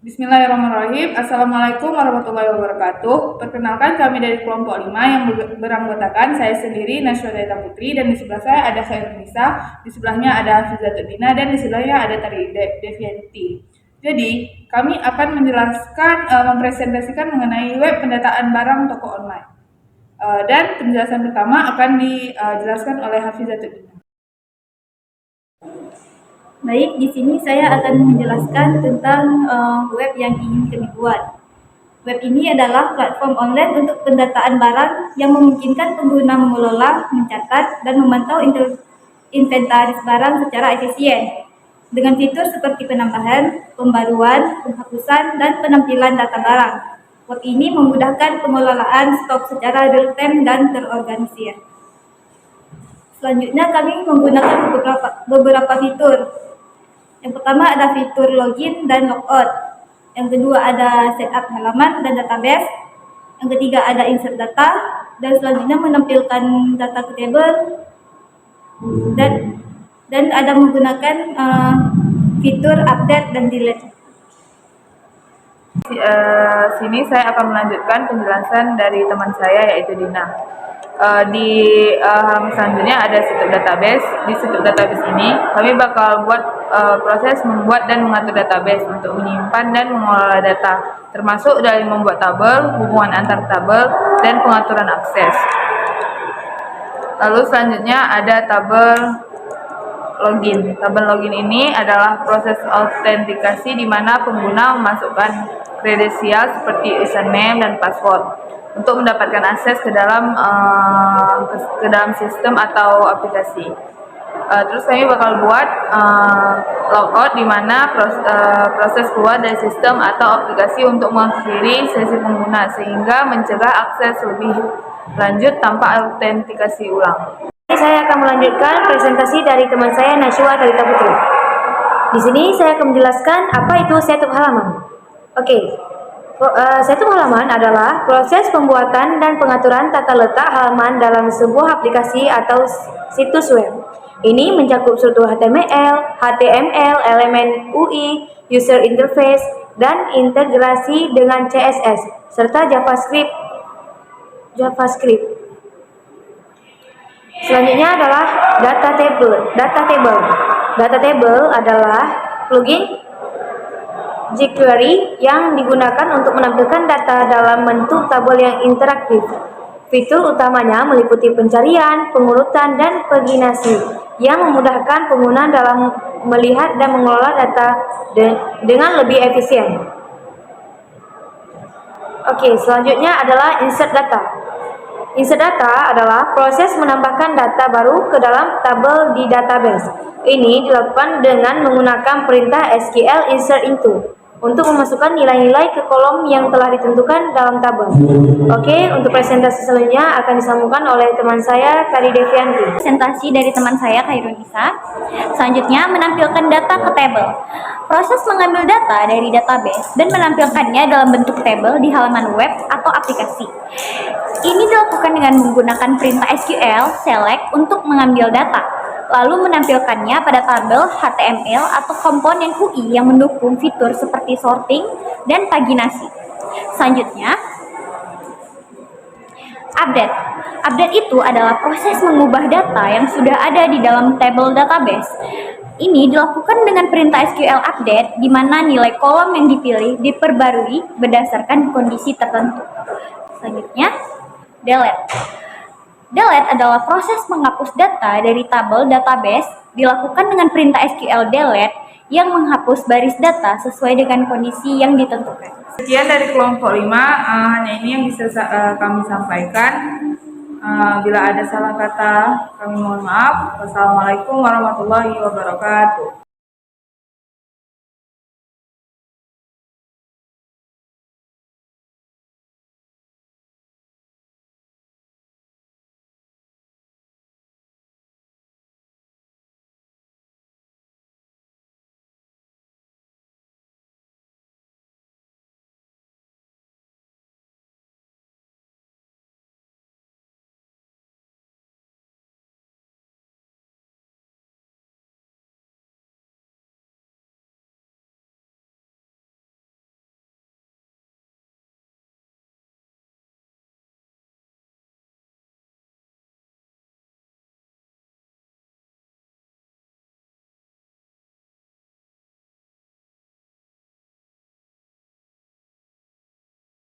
Bismillahirrahmanirrahim. Assalamualaikum warahmatullahi wabarakatuh. Perkenalkan, kami dari kelompok 5 yang beranggotakan saya sendiri, Najwa Daita Putri, dan di sebelah saya ada Khairunisa, di sebelahnya ada Hafizatul Dina, dan di sebelahnya ada Tari Devianti. Jadi, kami akan menjelaskan, mempresentasikan mengenai web pendataan barang toko online. Dan penjelasan pertama akan dijelaskan oleh Hafizatul Dina. Baik, di sini saya akan menjelaskan tentang web yang ingin kami buat. Web ini adalah platform online untuk pendataan barang yang memungkinkan pengguna mengelola, mencatat, dan memantau inventaris barang secara efisien. Dengan fitur seperti penambahan, pembaruan, penghapusan, dan penampilan data barang. Web ini memudahkan pengelolaan stok secara real-time dan terorganisir. Selanjutnya kami menggunakan beberapa fitur. Yang pertama ada fitur login dan logout. Yang kedua ada setup halaman dan database. Yang ketiga ada insert data, dan selanjutnya menampilkan data ke table, dan ada menggunakan fitur update dan delete. Sini saya akan melanjutkan penjelasan dari teman saya, yaitu Dina. Di halaman selanjutnya ada situs database. Di situs database ini kami bakal buat proses membuat dan mengatur database untuk menyimpan dan mengelola data, termasuk dari membuat tabel, hubungan antar tabel, dan pengaturan akses. Lalu selanjutnya ada tabel login. Tabel login ini adalah proses autentikasi di mana pengguna memasukkan kredensial seperti username dan password untuk mendapatkan akses ke dalam sistem atau aplikasi. Terus kami bakal buat logout di mana proses keluar dari sistem atau aplikasi untuk mengakhiri sesi pengguna sehingga mencegah akses lebih lanjut tanpa autentikasi ulang. Saya akan melanjutkan presentasi dari teman saya Najwa Daita Putri. Di sini saya akan menjelaskan apa itu setup halaman. Setup halaman adalah proses pembuatan dan pengaturan tata letak halaman dalam sebuah aplikasi atau situs web. Ini mencakup struktur HTML, elemen UI, user interface, dan integrasi dengan CSS, serta JavaScript. Selanjutnya adalah data table. Data table adalah plugin jQuery yang digunakan untuk menampilkan data dalam bentuk tabel yang interaktif. Fitur utamanya meliputi pencarian, pengurutan, dan paginasi yang memudahkan pengguna dalam melihat dan mengelola data dengan lebih efisien. Selanjutnya adalah insert data. Insert data adalah proses menambahkan data baru ke dalam tabel di database. Ini dilakukan dengan menggunakan perintah SQL insert into untuk memasukkan nilai-nilai ke kolom yang telah ditentukan dalam tabel. Untuk presentasi selanjutnya akan disambungkan oleh teman saya, Tari Devianti. Presentasi dari teman saya, Khairunisa. Selanjutnya menampilkan data ke tabel. Proses mengambil data dari database dan menampilkannya dalam bentuk tabel di halaman web atau aplikasi. Ini dilakukan dengan menggunakan perintah SQL select untuk mengambil data, lalu menampilkannya pada tabel HTML atau komponen UI yang mendukung fitur seperti sorting dan paginasi. Selanjutnya, update. Update itu adalah proses mengubah data yang sudah ada di dalam tabel database. Ini dilakukan dengan perintah SQL update, di mana nilai kolom yang dipilih diperbarui berdasarkan kondisi tertentu. Selanjutnya, delete. Delete adalah proses menghapus data dari tabel database, dilakukan dengan perintah SQL delete yang menghapus baris data sesuai dengan kondisi yang ditentukan. Sekian dari kelompok 5, hanya ini yang bisa kami sampaikan. Bila ada salah kata, kami mohon maaf. Wassalamualaikum warahmatullahi wabarakatuh.